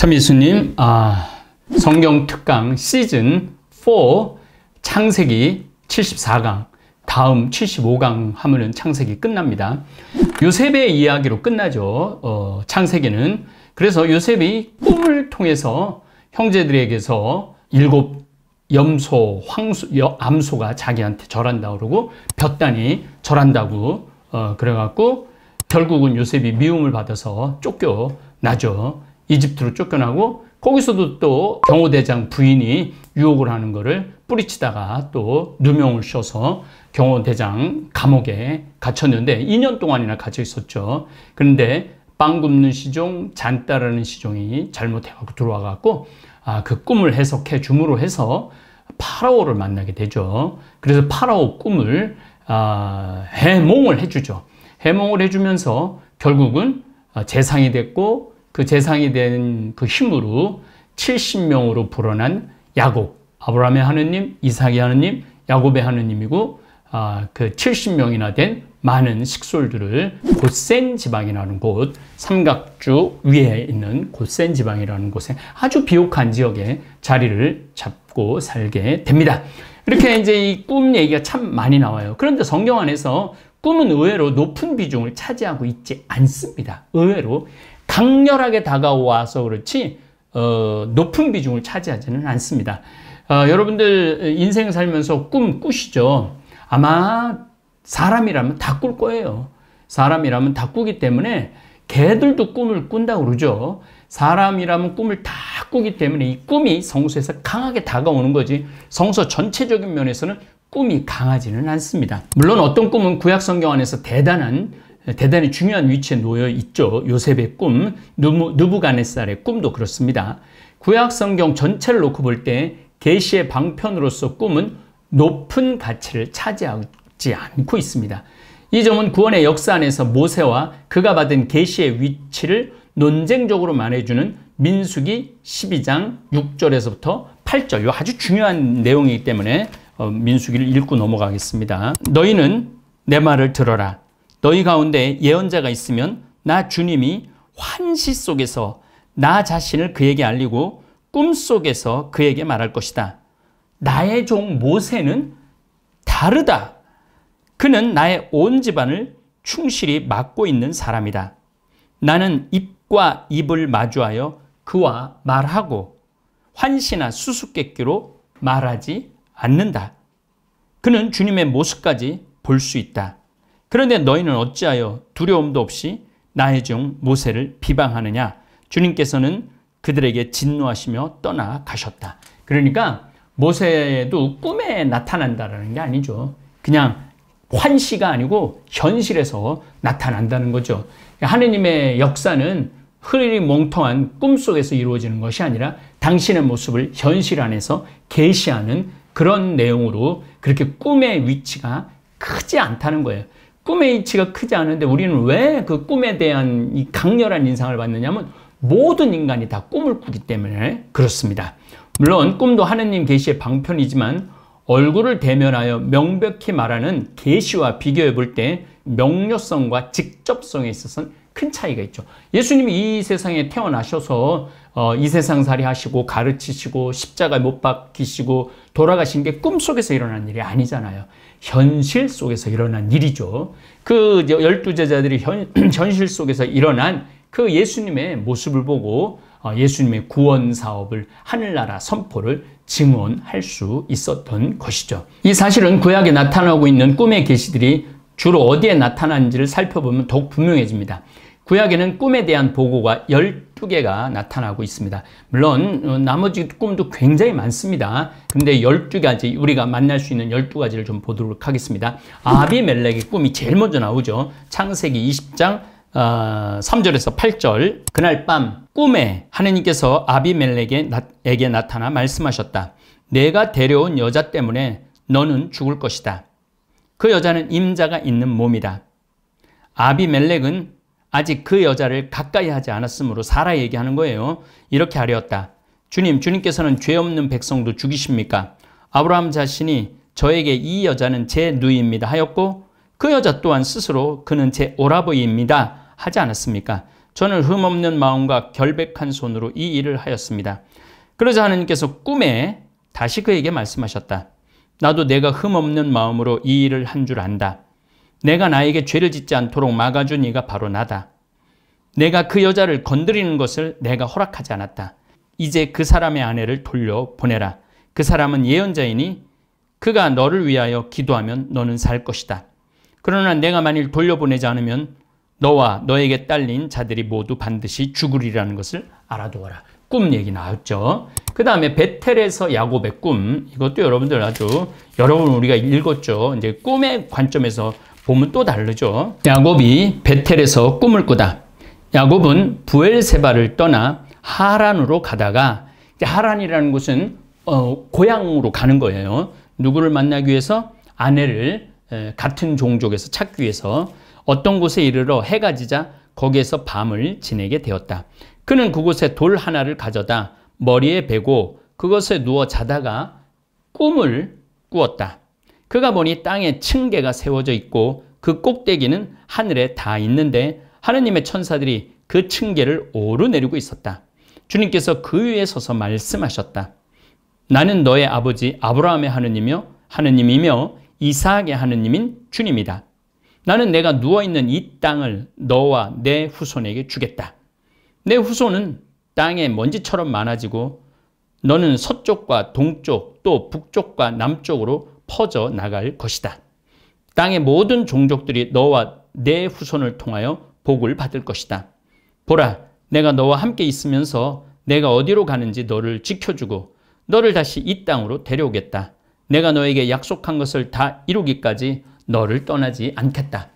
참예수님, 성경 특강 시즌 4 창세기 74강, 다음 75강 하면은 창세기 끝납니다. 요셉의 이야기로 끝나죠. 창세기는. 그래서 요셉이 꿈을 통해서 형제들에게서 7 염소, 암소가 자기한테 절한다고 그러고 볕단이 절한다고 그래갖고 결국은 요셉이 미움을 받아서 쫓겨나죠. 이집트로 쫓겨나고 거기서도 또 경호대장 부인이 유혹을 하는 거를 뿌리치다가 또 누명을 씌워서 경호대장 감옥에 갇혔는데 2년 동안이나 갇혀 있었죠. 그런데 빵 굽는 시종, 잔 따르는 시종이 잘못해갖고 들어와갖고 그 꿈을 해석해 줌으로 해서 파라오를 만나게 되죠. 그래서 파라오 꿈을 해몽을 해주죠. 해몽을 해주면서 결국은 재상이 됐고 그 재상이 된 그 힘으로 70명으로 불어난 야곱, 아브라함의 하느님, 이삭의 하느님, 야곱의 하느님이고 그 70명이나 된 많은 식솔들을 고센 지방이라는 곳, 삼각주 위에 있는 고센 지방이라는 곳에 아주 비옥한 지역에 자리를 잡고 살게 됩니다. 이렇게 이제 이 꿈 얘기가 참 많이 나와요. 그런데 성경 안에서 꿈은 의외로 높은 비중을 차지하고 있지 않습니다. 의외로 강렬하게 다가와서 그렇지 높은 비중을 차지하지는 않습니다. 여러분들 인생 살면서 꿈 꾸시죠? 아마 사람이라면 다 꿀 거예요. 사람이라면 다 꾸기 때문에 개들도 꿈을 꾼다고 그러죠. 사람이라면 꿈을 다 꾸기 때문에 이 꿈이 성소에서 강하게 다가오는 거지 성소 전체적인 면에서는 꿈이 강하지는 않습니다. 물론 어떤 꿈은 구약 성경 안에서 대단히 중요한 위치에 놓여 있죠. 요셉의 꿈, 느부갓네살의 꿈도 그렇습니다. 구약 성경 전체를 놓고 볼 때 계시의 방편으로서 꿈은 높은 가치를 차지하지 않고 있습니다. 이 점은 구원의 역사 안에서 모세와 그가 받은 계시의 위치를 논쟁적으로 말해주는 민수기 12장 6절에서부터 8절, 이 아주 중요한 내용이기 때문에 민수기를 읽고 넘어가겠습니다. 너희는 내 말을 들어라. 너희 가운데 예언자가 있으면 나 주님이 환시 속에서 나 자신을 그에게 알리고 꿈속에서 그에게 말할 것이다. 나의 종 모세는 다르다. 그는 나의 온 집안을 충실히 맡고 있는 사람이다. 나는 입과 입을 마주하여 그와 말하고 환시나 수수께끼로 말하지 않는다. 그는 주님의 모습까지 볼 수 있다. 그런데 너희는 어찌하여 두려움도 없이 나의 종 모세를 비방하느냐? 주님께서는 그들에게 진노하시며 떠나가셨다. 그러니까 모세도 꿈에 나타난다는 게 아니죠. 그냥 환시가 아니고 현실에서 나타난다는 거죠. 하느님의 역사는 흐리멍텅한 꿈속에서 이루어지는 것이 아니라 당신의 모습을 현실 안에서 계시하는 그런 내용으로 그렇게 꿈의 위치가 크지 않다는 거예요. 꿈의 위치가 크지 않은데 우리는 왜 그 꿈에 대한 이 강렬한 인상을 받느냐면 모든 인간이 다 꿈을 꾸기 때문에 그렇습니다. 물론 꿈도 하느님 계시의 방편이지만 얼굴을 대면하여 명백히 말하는 계시와 비교해 볼 때 명료성과 직접성에 있어서는 큰 차이가 있죠. 예수님이 이 세상에 태어나셔서 이 세상살이 하시고 가르치시고 십자가에 못 박히시고 돌아가신 게 꿈속에서 일어난 일이 아니잖아요. 현실 속에서 일어난 일이죠. 그 12제자들이 현실 속에서 일어난 그 예수님의 모습을 보고 예수님의 구원 사업을 하늘나라 선포를 증언할 수 있었던 것이죠. 이 사실은 구약에 나타나고 있는 꿈의 계시들이 주로 어디에 나타나는지를 살펴보면 더욱 분명해집니다. 구약에는 꿈에 대한 보고가 12개가 나타나고 있습니다. 물론 나머지 꿈도 굉장히 많습니다. 그런데 12가지, 우리가 만날 수 있는 12가지를 좀 보도록 하겠습니다. 아비멜렉의 꿈이 제일 먼저 나오죠. 창세기 20장 3절에서 8절. 그날 밤 꿈에 하느님께서 아비멜렉에게 나타나 말씀하셨다. 내가 데려온 여자 때문에 너는 죽을 것이다. 그 여자는 임자가 있는 몸이다. 아비멜렉은 아직 그 여자를 가까이 하지 않았으므로 사라에게 하는 거예요. 이렇게 하려었다. 주님께서는 죄 없는 백성도 죽이십니까? 아브라함 자신이 저에게 이 여자는 제 누이입니다 하였고 그 여자 또한 스스로 그는 제 오라버니입니다 하지 않았습니까? 저는 흠없는 마음과 결백한 손으로 이 일을 하였습니다. 그러자 하느님께서 꿈에 다시 그에게 말씀하셨다. 나도 내가 흠없는 마음으로 이 일을 한 줄 안다. 내가 나에게 죄를 짓지 않도록 막아준 이가 바로 나다. 내가 그 여자를 건드리는 것을 내가 허락하지 않았다. 이제 그 사람의 아내를 돌려보내라. 그 사람은 예언자이니 그가 너를 위하여 기도하면 너는 살 것이다. 그러나 내가 만일 돌려보내지 않으면 너와 너에게 딸린 자들이 모두 반드시 죽으리라는 것을 알아두어라. 꿈 얘기 나왔죠. 그 다음에 베텔에서 야곱의 꿈. 이것도 여러분들 아주 여러 번 우리가 읽었죠. 이제 꿈의 관점에서 보면 또 다르죠. 야곱이 베텔에서 꿈을 꾸다. 야곱은 부엘세바를 떠나 하란으로 가다가, 하란이라는 곳은 고향으로 가는 거예요. 누구를 만나기 위해서? 아내를 같은 종족에서 찾기 위해서 어떤 곳에 이르러 해가 지자 거기에서 밤을 지내게 되었다. 그는 그곳에 돌 하나를 가져다 머리에 베고 그것에 누워 자다가 꿈을 꾸었다. 그가 보니 땅에 층계가 세워져 있고 그 꼭대기는 하늘에 닿아 있는데 하느님의 천사들이 그 층계를 오르내리고 있었다. 주님께서 그 위에 서서 말씀하셨다. 나는 너의 아버지 아브라함의 하느님이며 이삭의 하느님인 주님이다. 나는 내가 누워있는 이 땅을 너와 내 후손에게 주겠다. 내 후손은 땅에 먼지처럼 많아지고 너는 서쪽과 동쪽 또 북쪽과 남쪽으로 퍼져 나갈 것이다. 땅의 모든 종족들이 너와 내 후손을 통하여 복을 받을 것이다. 보라, 내가 너와 함께 있으면서 내가 어디로 가는지 너를 지켜주고 너를 다시 이 땅으로 데려오겠다. 내가 너에게 약속한 것을 다 이루기까지 너를 떠나지 않겠다.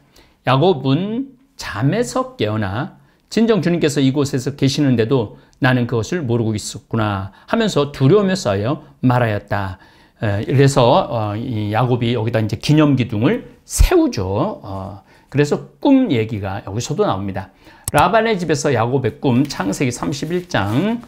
야곱은 잠에서 깨어나 진정 주님께서 이곳에서 계시는데도 나는 그것을 모르고 있었구나 하면서 두려움에 쌓여 말하였다. 그래서 이 야곱이 여기다 이제 기념기둥을 세우죠. 그래서 꿈 얘기가 여기서도 나옵니다. 라반의 집에서 야곱의 꿈, 창세기 31장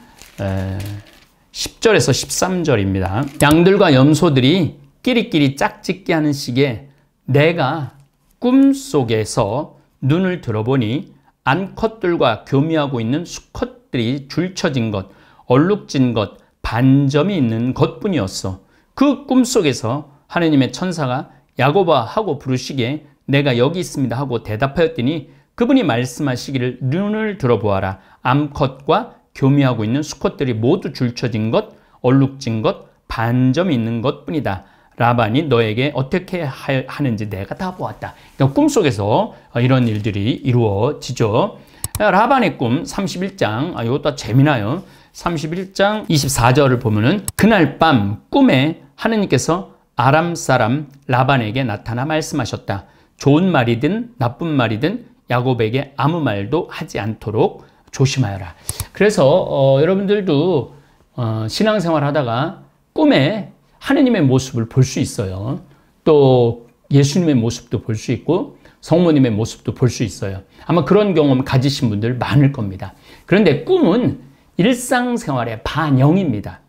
10절에서 13절입니다. 양들과 염소들이 끼리끼리 짝짓기 하는 시기에 내가 꿈속에서 눈을 들어보니 암컷들과 교미하고 있는 수컷들이 줄쳐진 것, 얼룩진 것, 반점이 있는 것뿐이었어. 그 꿈속에서 하느님의 천사가 야곱아 하고 부르시기에 내가 여기 있습니다 하고 대답하였더니 그분이 말씀하시기를 눈을 들어보아라. 암컷과 교미하고 있는 수컷들이 모두 줄쳐진 것, 얼룩진 것, 반점이 있는 것뿐이다. 라반이 너에게 어떻게 하는지 내가 다 보았다. 그러니까 꿈속에서 이런 일들이 이루어지죠. 라반의 꿈 31장, 이것도 재미나요. 31장 24절을 보면은 그날 밤 꿈에 하느님께서 아람 사람 라반에게 나타나 말씀하셨다. 좋은 말이든 나쁜 말이든 야곱에게 아무 말도 하지 않도록 조심하여라. 그래서 여러분들도 신앙생활 하다가 꿈에 하느님의 모습을 볼 수 있어요. 또 예수님의 모습도 볼 수 있고 성모님의 모습도 볼 수 있어요. 아마 그런 경험 가지신 분들 많을 겁니다. 그런데 꿈은 일상생활의 반영입니다.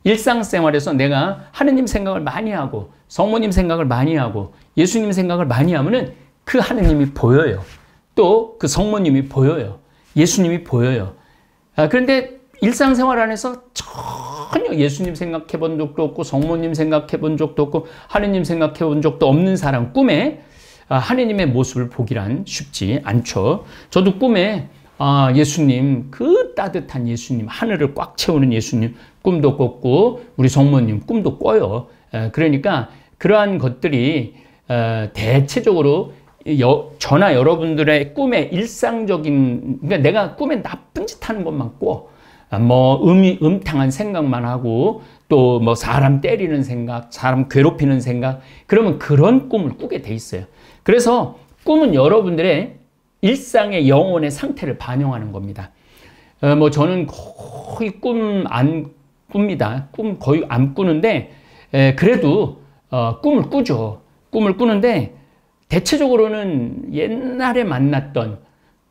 일상생활에서 내가 하느님 생각을 많이 하고 성모님 생각을 많이 하고 예수님 생각을 많이 하면은 그 하느님이 보여요. 또 그 성모님이 보여요. 예수님이 보여요. 그런데 일상생활 안에서 전혀 예수님 생각해 본 적도 없고 성모님 생각해 본 적도 없고 하느님 생각해 본 적도 없는 사람 꿈에 하느님의 모습을 보기란 쉽지 않죠. 저도 꿈에 예수님, 그 따뜻한 예수님, 하늘을 꽉 채우는 예수님 꿈도 꿨고 우리 성모님 꿈도 꿔요. 그러니까 그러한 것들이 대체적으로 저나 여러분들의 꿈의 일상적인, 그러니까 내가 꿈에 나쁜 짓 하는 것만 꿔. 뭐 음탕한 생각만 하고 또 뭐 사람 때리는 생각, 사람 괴롭히는 생각, 그러면 그런 꿈을 꾸게 돼 있어요. 그래서 꿈은 여러분들의 일상의 영혼의 상태를 반영하는 겁니다. 뭐 저는 거의 꿈 안 꿉니다. 꿈 거의 안 꾸는데 그래도 꿈을 꾸죠. 꿈을 꾸는데 대체적으로는 옛날에 만났던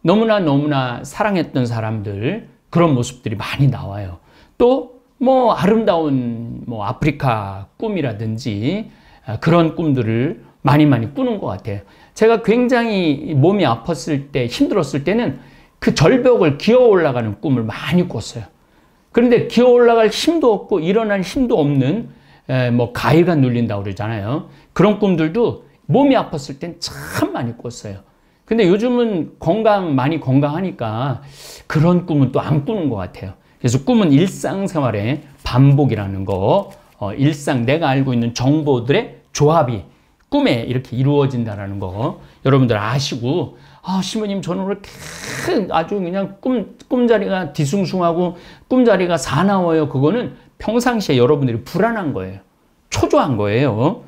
너무나 사랑했던 사람들 그런 모습들이 많이 나와요. 또 뭐 아름다운 뭐 아프리카 꿈이라든지 그런 꿈들을 많이 꾸는 것 같아요. 제가 굉장히 몸이 아팠을 때 힘들었을 때는 그 절벽을 기어 올라가는 꿈을 많이 꿨어요. 그런데 기어 올라갈 힘도 없고 일어날 힘도 없는 뭐 가위가 눌린다고 그러잖아요. 그런 꿈들도 몸이 아팠을 땐 참 많이 꿨어요. 근데 요즘은 많이 건강하니까 그런 꿈은 또 안 꾸는 것 같아요. 그래서 꿈은 일상생활의 반복이라는 거, 내가 알고 있는 정보들의 조합이 꿈에 이렇게 이루어진다는 거 여러분들 아시고, 신부님 저는 왜 이렇게 아주 그냥 꿈자리가 뒤숭숭하고 꿈자리가 사나워요. 그거는 평상시에 여러분들이 불안한 거예요. 초조한 거예요.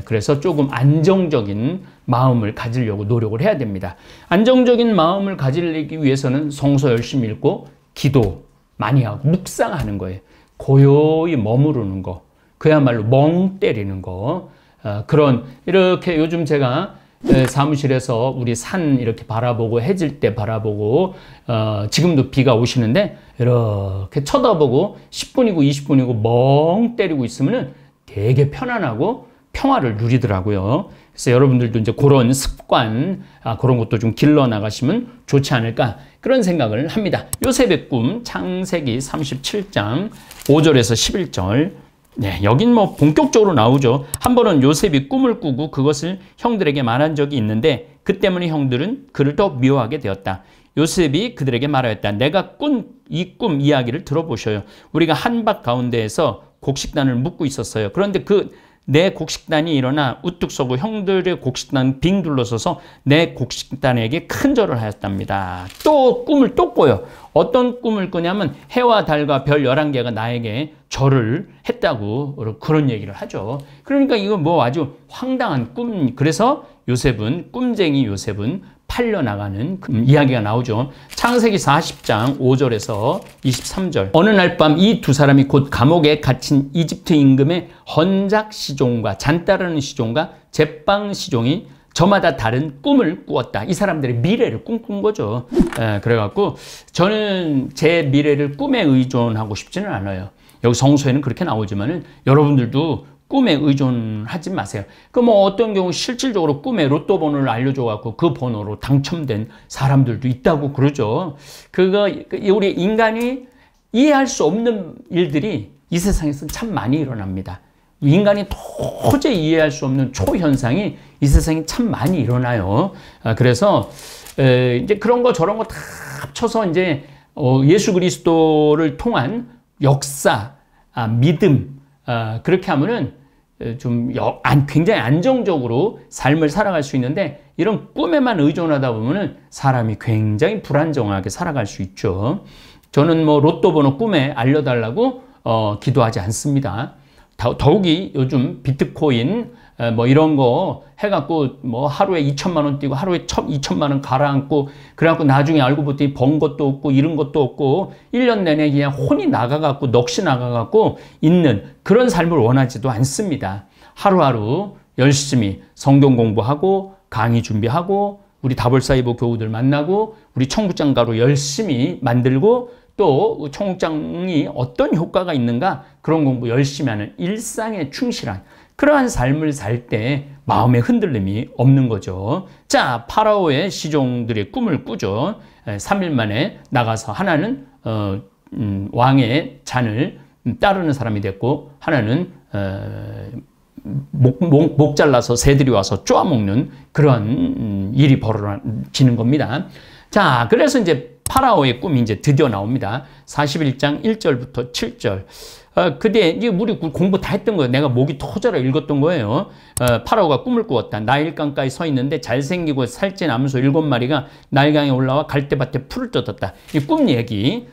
그래서 조금 안정적인 마음을 가지려고 노력을 해야 됩니다. 안정적인 마음을 가지기 위해서는 성서 열심히 읽고 기도 많이 하고 묵상하는 거예요. 고요히 머무르는 거, 그야말로 멍 때리는 거, 이렇게 요즘 제가 사무실에서 우리 산 이렇게 바라보고 해질 때 바라보고 지금도 비가 오시는데 이렇게 쳐다보고 10분이고 20분이고 멍 때리고 있으면은 되게 편안하고 평화를 누리더라고요. 그래서 여러분들도 이제 그런 습관, 그런 것도 좀 길러 나가시면 좋지 않을까, 그런 생각을 합니다. 요셉의 꿈, 창세기 37장 5절에서 11절. 네, 여긴 뭐 본격적으로 나오죠. 한 번은 요셉이 꿈을 꾸고 그것을 형들에게 말한 적이 있는데 그 때문에 형들은 그를 더 미워하게 되었다. 요셉이 그들에게 말하였다. 내가 꾼 이 꿈 이야기를 들어보셔요. 우리가 한밭 가운데에서 곡식단을 묶고 있었어요. 그런데 내 곡식단이 일어나 우뚝 서고 형들의 곡식단 빙 둘러서서 내 곡식단에게 큰 절을 하였답니다. 또 꿈을 또 꿔요. 어떤 꿈을 꾸냐면 해와 달과 별 11개가 나에게 절을 했다고 그런 얘기를 하죠. 그러니까 이거 뭐 아주 황당한 꿈. 그래서 꿈쟁이 요셉은 팔려나가는 이야기가 나오죠. 창세기 40장 5절에서 23절. 어느 날 밤 이 두 사람이 곧 감옥에 갇힌 이집트 임금의 헌작 시종과 잔따르는 시종과 제빵 시종이 저마다 다른 꿈을 꾸었다. 이 사람들의 미래를 꿈꾼 거죠. 그래갖고 저는 제 미래를 꿈에 의존하고 싶지는 않아요. 여기 성서에는 그렇게 나오지만은 여러분들도 꿈에 의존하지 마세요. 어떤 경우 실질적으로 꿈에 로또 번호를 알려줘갖고 그 번호로 당첨된 사람들도 있다고 그러죠. 우리 인간이 이해할 수 없는 일들이 이 세상에서 참 많이 일어납니다. 인간이 도저히 이해할 수 없는 초현상이 이 세상에 참 많이 일어나요. 그래서 이제 그런 거 저런 거 다 합쳐서 이제 예수 그리스도를 통한 역사, 믿음, 그렇게 하면은 좀 굉장히 안정적으로 삶을 살아갈 수 있는데, 이런 꿈에만 의존하다 보면은 사람이 굉장히 불안정하게 살아갈 수 있죠. 저는 뭐 로또 번호 꿈에 알려달라고 기도하지 않습니다. 더욱이 요즘 비트코인 뭐 이런 거 해갖고 뭐 하루에 2천만 원 뛰고 하루에 2천만 원 가라앉고 그래갖고 나중에 알고 보더니 번 것도 없고 잃은 것도 없고 1년 내내 그냥 혼이 나가갖고 넋이 나가갖고 있는 그런 삶을 원하지도 않습니다. 하루하루 열심히 성경 공부하고 강의 준비하고 우리 다볼사이버 교우들 만나고 우리 청국장 가루 열심히 만들고 또 청국장이 어떤 효과가 있는가 그런 공부 열심히 하는 일상에 충실한 그러한 삶을 살 때 마음의 흔들림이 없는 거죠. 자, 파라오의 시종들의 꿈을 꾸죠. 3일 만에 나가서 하나는 왕의 잔을 따르는 사람이 됐고 하나는 목 잘라서 새들이 와서 쪼아먹는 그런 일이 벌어지는 겁니다. 자, 그래서 이제 파라오의 꿈이 이제 드디어 나옵니다. 41장 1절부터 7절. 근데 이제 우리 공부 다 했던 거예요. 내가 목이 터져라 읽었던 거예요. 파라오가 꿈을 꾸었다. 나일강가에 서 있는데 잘생기고 살찐 암소 7마리가 나일강에 올라와 갈대밭에 풀을 뜯었다. 이 꿈 얘기.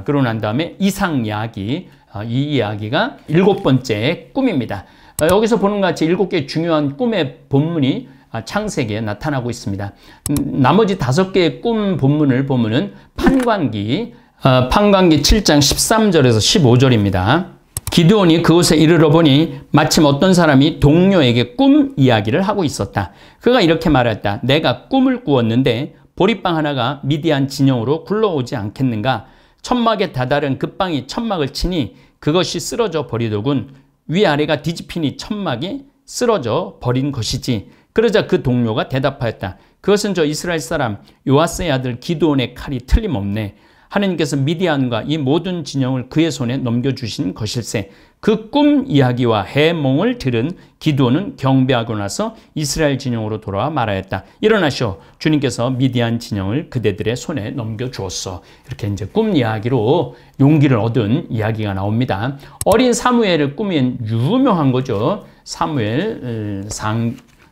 그러고 난 다음에 이상 이야기. 이 이야기가 7번째 꿈입니다. 여기서 보는 것 같이 7개의 중요한 꿈의 본문이 창세기에 나타나고 있습니다. 나머지 5개의 꿈 본문을 보면은 판관기 7장 13절에서 15절입니다. 기드온이 그곳에 이르러 보니 마침 어떤 사람이 동료에게 꿈 이야기를 하고 있었다. 그가 이렇게 말했다. 내가 꿈을 꾸었는데 보리빵 하나가 미디안 진영으로 굴러오지 않겠는가? 천막에 다다른 그 빵이 천막을 치니 그것이 쓰러져 버리더군. 위아래가 뒤집히니 천막이 쓰러져 버린 것이지. 그러자 그 동료가 대답하였다. 그것은 저 이스라엘 사람 요아스의 아들 기드온의 칼이 틀림없네. 하느님께서 미디안과 이 모든 진영을 그의 손에 넘겨주신 것일세. 그 꿈 이야기와 해몽을 들은 기드온은 경배하고 나서 이스라엘 진영으로 돌아와 말하였다. 일어나시오. 주님께서 미디안 진영을 그대들의 손에 넘겨주었어. 이렇게 이제 꿈 이야기로 용기를 얻은 이야기가 나옵니다. 어린 사무엘의 꿈이 유명한 거죠. 사무엘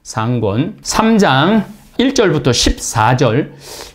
상권 3장 1절부터 14절.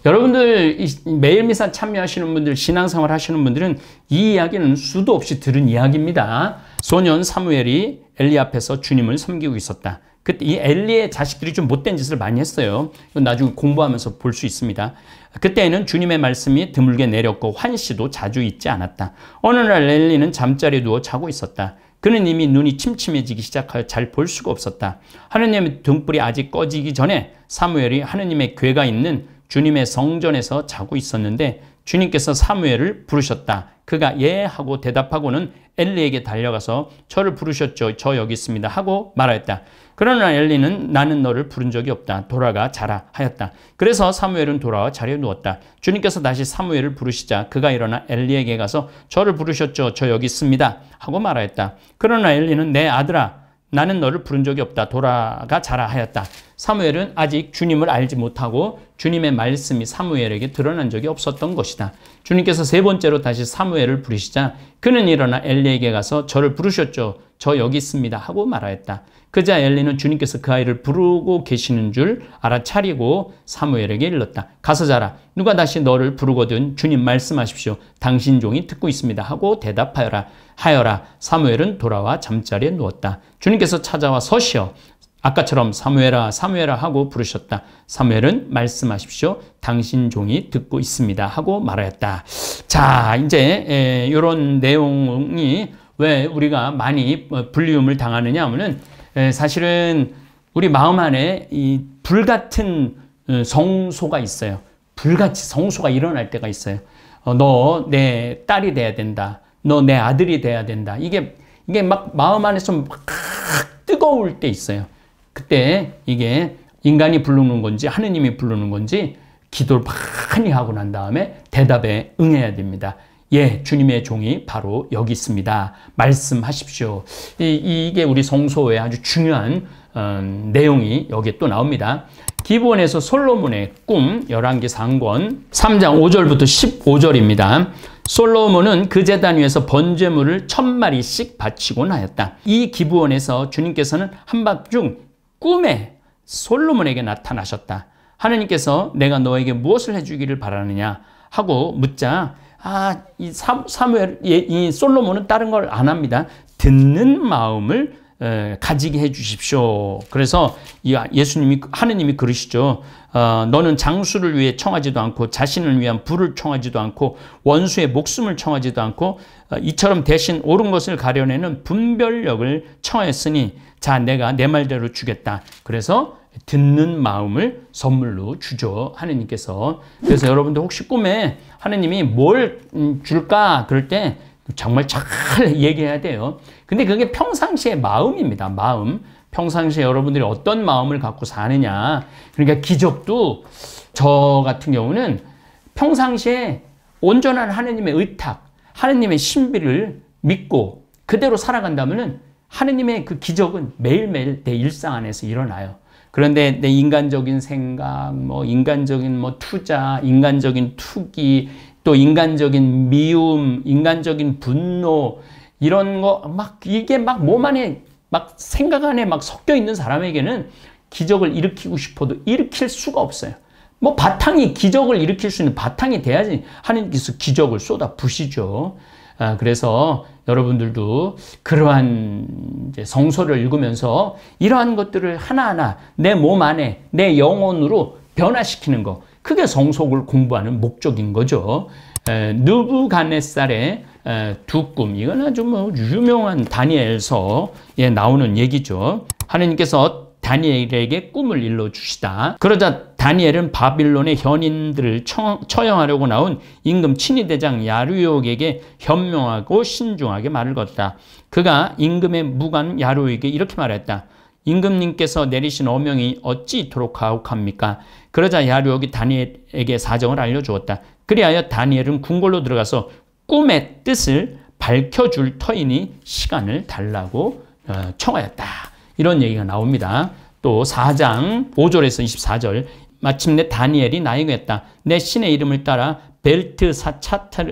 여러분들 매일 미사 참여하시는 분들, 신앙생활 하시는 분들은 이 이야기는 수도 없이 들은 이야기입니다. 소년 사무엘이 엘리 앞에서 주님을 섬기고 있었다. 그때 이 엘리의 자식들이 좀 못된 짓을 많이 했어요. 이건 나중에 공부하면서 볼 수 있습니다. 그때에는 주님의 말씀이 드물게 내렸고 환시도 자주 있지 않았다. 어느 날 엘리는 잠자리에 누워 자고 있었다. 그는 이미 눈이 침침해지기 시작하여 잘 볼 수가 없었다. 하느님의 등불이 아직 꺼지기 전에 사무엘이 하느님의 궤가 있는 주님의 성전에서 자고 있었는데 주님께서 사무엘을 부르셨다. 그가 예 하고 대답하고는 엘리에게 달려가서 저를 부르셨죠. 저 여기 있습니다. 하고 말하였다. 그러나 엘리는 나는 너를 부른 적이 없다. 돌아가 자라 하였다. 그래서 사무엘은 돌아와 자리에 누웠다. 주님께서 다시 사무엘을 부르시자 그가 일어나 엘리에게 가서 저를 부르셨죠. 저 여기 있습니다. 하고 말하였다. 그러나 엘리는 내 아들아 나는 너를 부른 적이 없다. 돌아가 자라 하였다. 사무엘은 아직 주님을 알지 못하고 주님의 말씀이 사무엘에게 드러난 적이 없었던 것이다. 주님께서 세 번째로 다시 사무엘을 부르시자 그는 일어나 엘리에게 가서 저를 부르셨죠. 저 여기 있습니다. 하고 말하였다. 그자 엘리는 주님께서 그 아이를 부르고 계시는 줄 알아차리고 사무엘에게 일렀다. 가서 자라. 누가 다시 너를 부르거든 주님 말씀하십시오. 당신 종이 듣고 있습니다. 하고 대답하여라. 사무엘은 돌아와 잠자리에 누웠다. 주님께서 찾아와 서시어. 아까처럼 사무엘아 사무엘아 하고 부르셨다. 사무엘은 말씀하십시오. 당신 종이 듣고 있습니다. 하고 말하였다. 자, 이제 이런 내용이 왜 우리가 많이 불리움을 당하느냐 하면은 사실은 우리 마음 안에 이 불같은 성소가 있어요. 불같이 성소가 일어날 때가 있어요. 너 내 딸이 돼야 된다. 너 내 아들이 돼야 된다. 이게 막 마음 안에 좀 뜨거울 때 있어요. 그때 이게 인간이 부르는 건지 하느님이 부르는 건지 기도를 많이 하고 난 다음에 대답에 응해야 됩니다. 예, 주님의 종이 바로 여기 있습니다. 말씀하십시오. 이게 우리 성소의 아주 중요한 내용이 여기에 또 나옵니다. 기브온에서 솔로몬의 꿈 11개 상권 3장 5절부터 15절입니다. 솔로몬은 그 제단 위에서 번제물을 1000마리씩 바치곤 하였다. 이 기브온에서 주님께서는 한밤중 꿈에 솔로몬에게 나타나셨다. 하느님께서 내가 너에게 무엇을 해주기를 바라느냐 하고 묻자 이 사무엘, 이 솔로몬은 다른 걸 안 합니다. 듣는 마음을 가지게 해 주십시오. 그래서 하느님이 그러시죠. 너는 장수를 위해 청하지도 않고 자신을 위한 부를 청하지도 않고 원수의 목숨을 청하지도 않고 이처럼 대신 옳은 것을 가려내는 분별력을 청하였으니 자 내가 내 말대로 주겠다. 그래서 듣는 마음을 선물로 주죠. 하느님께서. 그래서 여러분들 혹시 꿈에 하느님이 뭘 줄까 그럴 때 정말 잘 얘기해야 돼요. 근데 그게 평상시의 마음입니다. 마음. 평상시에 여러분들이 어떤 마음을 갖고 사느냐. 그러니까 기적도 저 같은 경우는 평상시에 온전한 하느님의 의탁, 하느님의 신비를 믿고 그대로 살아간다면은 하느님의 그 기적은 매일매일 내 일상 안에서 일어나요. 그런데 내 인간적인 생각, 인간적인 투자, 인간적인 투기, 또 인간적인 미움, 인간적인 분노, 이런 거 이게 몸 안에 생각 안에 섞여 있는 사람에게는 기적을 일으키고 싶어도 일으킬 수가 없어요. 바탕이 기적을 일으킬 수 있는 바탕이 돼야지 하느님께서 기적을 쏟아 부시죠. 그래서 여러분들도 그러한 이제 성서를 읽으면서 이러한 것들을 하나하나 내 몸 안에 내 영혼으로 변화시키는 거, 그게 성속을 공부하는 목적인 거죠. 느부갓네살의 두 꿈, 이건 아주 유명한 다니엘서에 나오는 얘기죠. 하느님께서 다니엘에게 꿈을 일러주시다. 그러자 다니엘은 바빌론의 현인들을 처형하려고 나온 임금 친위대장 야류옥에게 현명하고 신중하게 말을 걸었다. 그가 임금의 무관 야류옥에게 이렇게 말했다. 임금님께서 내리신 어명이 어찌 이토록 가혹합니까? 그러자 야류옥이 다니엘에게 사정을 알려주었다. 그리하여 다니엘은 궁궐로 들어가서 꿈의 뜻을 밝혀줄 터이니 시간을 달라고 청하였다. 이런 얘기가 나옵니다. 또 4장 5절에서 24절 마침내 다니엘이 나에게 했다. 내 신의 이름을 따라 벨트사차르라는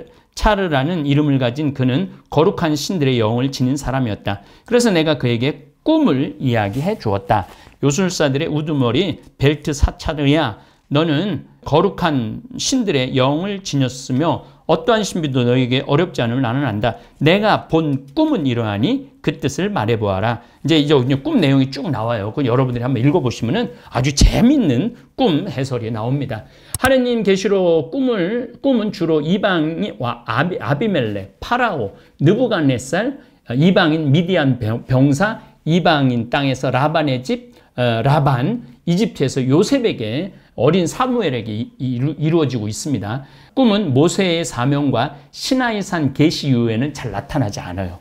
이름을 가진 그는 거룩한 신들의 영을 지닌 사람이었다. 그래서 내가 그에게 꿈을 이야기해 주었다. 요술사들의 우두머리 벨트사차르야, 너는 거룩한 신들의 영을 지녔으며 어떠한 신비도 너에게 어렵지 않음을 나는 안다. 내가 본 꿈은 이러하니 그 뜻을 말해보아라. 이제 꿈 내용이 쭉 나와요. 그 여러분들이 한번 읽어보시면은 아주 재밌는 꿈 해설이 나옵니다. 하느님 계시로 꿈은 주로 이방인과 아비멜렉, 파라오, 느부갓네살, 이방인 미디안 병사, 이방인 땅에서 라반의 집, 라반, 이집트에서 요셉에게 어린 사무엘에게 이루어지고 있습니다. 꿈은 모세의 사명과 시나이산 계시 이후에는 잘 나타나지 않아요.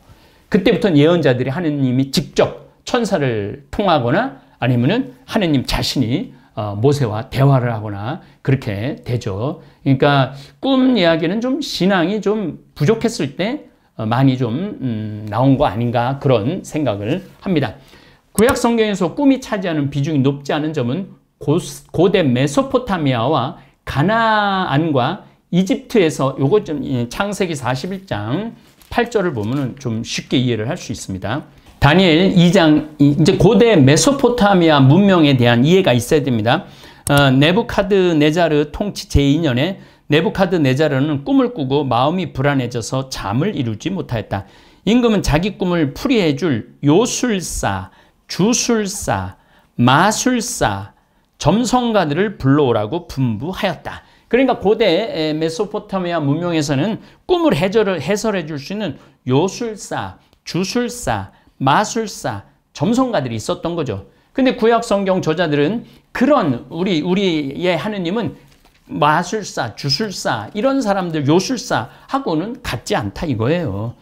그때부터는 예언자들이 하느님이 직접 천사를 통하거나 아니면은 하느님 자신이 모세와 대화를 하거나 그렇게 되죠. 그러니까 꿈 이야기는 좀 신앙이 좀 부족했을 때 많이 좀 나온 거 아닌가 그런 생각을 합니다. 구약 성경에서 꿈이 차지하는 비중이 높지 않은 점은 고대 메소포타미아와 가나안과 이집트에서 요거 좀 창세기 41장 8절을 보면은 좀 쉽게 이해를 할 수 있습니다. 다니엘 2장 이제 고대 메소포타미아 문명에 대한 이해가 있어야 됩니다. 네부카드네자르 통치 제2년에 네부카드네자르는 꿈을 꾸고 마음이 불안해져서 잠을 이루지 못하였다. 임금은 자기 꿈을 풀이해 줄 요술사, 주술사, 마술사, 점성가들을 불러오라고 분부하였다. 그러니까 고대 메소포타미아 문명에서는 꿈을 해설해 줄 수 있는 요술사, 주술사, 마술사, 점성가들이 있었던 거죠. 근데 구약 성경 저자들은 그런 우리의 하느님은 마술사, 주술사 이런 사람들 요술사하고는 같지 않다 이거예요.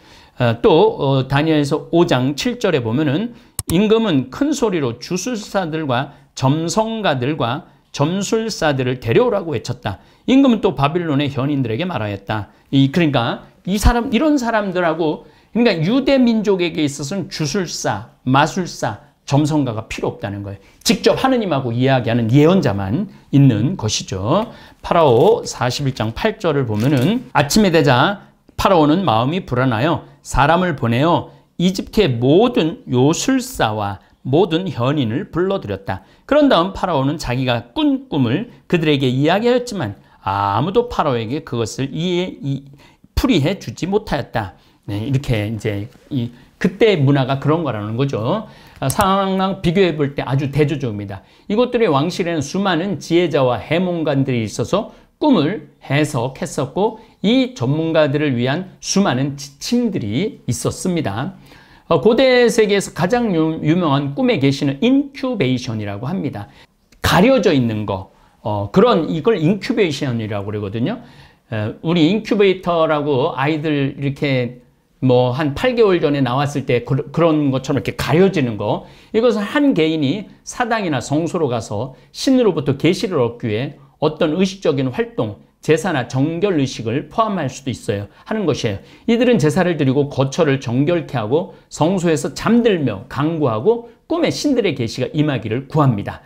또 다니엘서 5장 7절에 보면은 임금은 큰 소리로 주술사들과 점성가들과 점술사들을 데려오라고 외쳤다. 임금은 또 바빌론의 현인들에게 말하였다. 그러니까 이런 사람들하고 그러니까 유대 민족에게 있어서는 주술사, 마술사, 점성가가 필요 없다는 거예요. 직접 하느님하고 이야기하는 예언자만 있는 것이죠. 파라오 41장 8절을 보면은 아침에 되자 파라오는 마음이 불안하여 사람을 보내어 이집트의 모든 요술사와 모든 현인을 불러들였다. 그런 다음 파라오는 자기가 꾼 꿈을 그들에게 이야기하였지만 아무도 파라오에게 그것을 풀이해 주지 못하였다. 네, 이렇게 이제 그때 문화가 그런 거라는 거죠. 상황랑 비교해 볼 때 아주 대조적입니다. 이곳들의 왕실에는 수많은 지혜자와 해몽관들이 있어서 꿈을 해석했었고 이 전문가들을 위한 수많은 지침들이 있었습니다. 고대 세계에서 가장 유명한 꿈의 계시는 인큐베이션이라고 합니다. 가려져 있는 거, 이걸 인큐베이션이라고 그러거든요. 우리 인큐베이터라고 아이들 이렇게 뭐 한 8개월 전에 나왔을 때 그런 것처럼 이렇게 가려지는 거, 이것은 한 개인이 사당이나 성소로 가서 신으로부터 계시를 얻기 위해 어떤 의식적인 활동, 제사나 정결 의식을 포함할 수도 있어요. 하는 것이에요. 이들은 제사를 드리고 거처를 정결케 하고 성소에서 잠들며 간구하고 꿈에 신들의 계시가 임하기를 구합니다.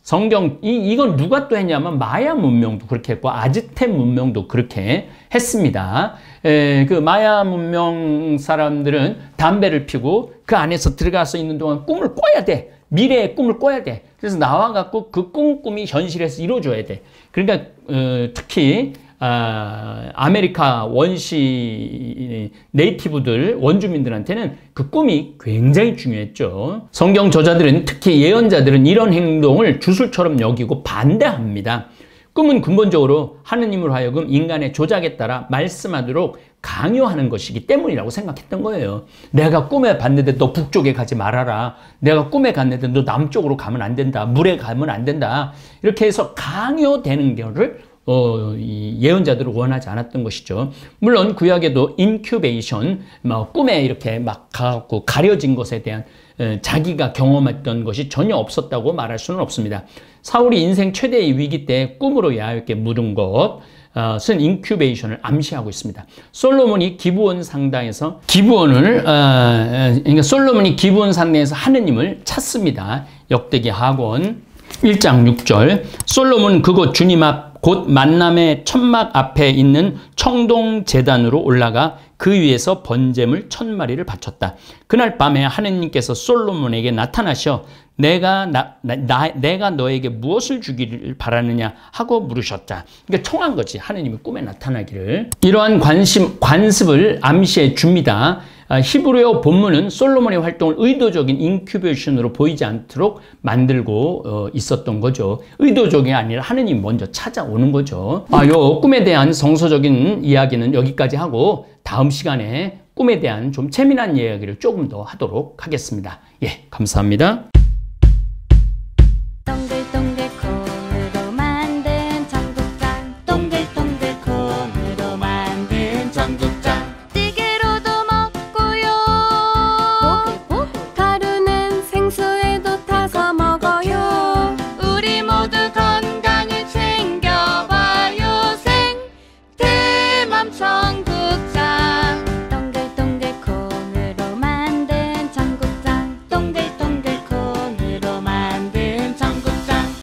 성경 이건 누가 또 했냐면 마야 문명도 그렇게 했고 아즈텍 문명도 그렇게 했습니다. 그 마야 문명 사람들은 담배를 피고 그 안에서 들어가서 있는 동안 꿈을 꿔야 돼. 미래의 꿈을 꿔야 돼. 그래서 나와갖고 그 꿈이 현실에서 이루어져야 돼. 그러니까 특히 아메리카 원시 네이티브들 원주민들한테는 그 꿈이 굉장히 중요했죠. 성경 저자들은 특히 예언자들은 이런 행동을 주술처럼 여기고 반대합니다. 꿈은 근본적으로 하느님으로 하여금 인간의 조작에 따라 말씀하도록 강요하는 것이기 때문이라고 생각했던 거예요. 내가 꿈에 봤는데 너 북쪽에 가지 말아라. 내가 꿈에 갔는데 너 남쪽으로 가면 안 된다. 물에 가면 안 된다. 이렇게 해서 강요되는 것을 이 예언자들을 원하지 않았던 것이죠. 물론 구약에도 인큐베이션, 꿈에 이렇게 막 가갖고 가려진 것에 대한 자기가 경험했던 것이 전혀 없었다고 말할 수는 없습니다. 사울이 인생 최대의 위기 때 꿈으로 야훼께 물은 것은 인큐베이션을 암시하고 있습니다. 솔로몬이 기브온 상당에서 그러니까 솔로몬이 기브온 상당에서 하느님을 찾습니다. 역대기 하권 1장 6절 솔로몬 그곳 주님 앞 곧 만남의 천막 앞에 있는 청동 제단으로 올라가 그 위에서 번제물 1000마리를 바쳤다. 그날 밤에 하느님께서 솔로몬에게 나타나셔 내가 너에게 무엇을 주기를 바라느냐 하고 물으셨다. 그러니까 청한 거지. 하느님이 꿈에 나타나기를. 이러한 관습을 암시해 줍니다. 히브리어 본문은 솔로몬의 활동을 의도적인 인큐베이션으로 보이지 않도록 만들고 있었던 거죠. 의도적이 아니라 하느님이 먼저 찾아오는 거죠. 요 꿈에 대한 성서적인 이야기는 여기까지 하고 다음 시간에 꿈에 대한 좀 재미난 이야기를 조금 더 하도록 하겠습니다. 예, 감사합니다.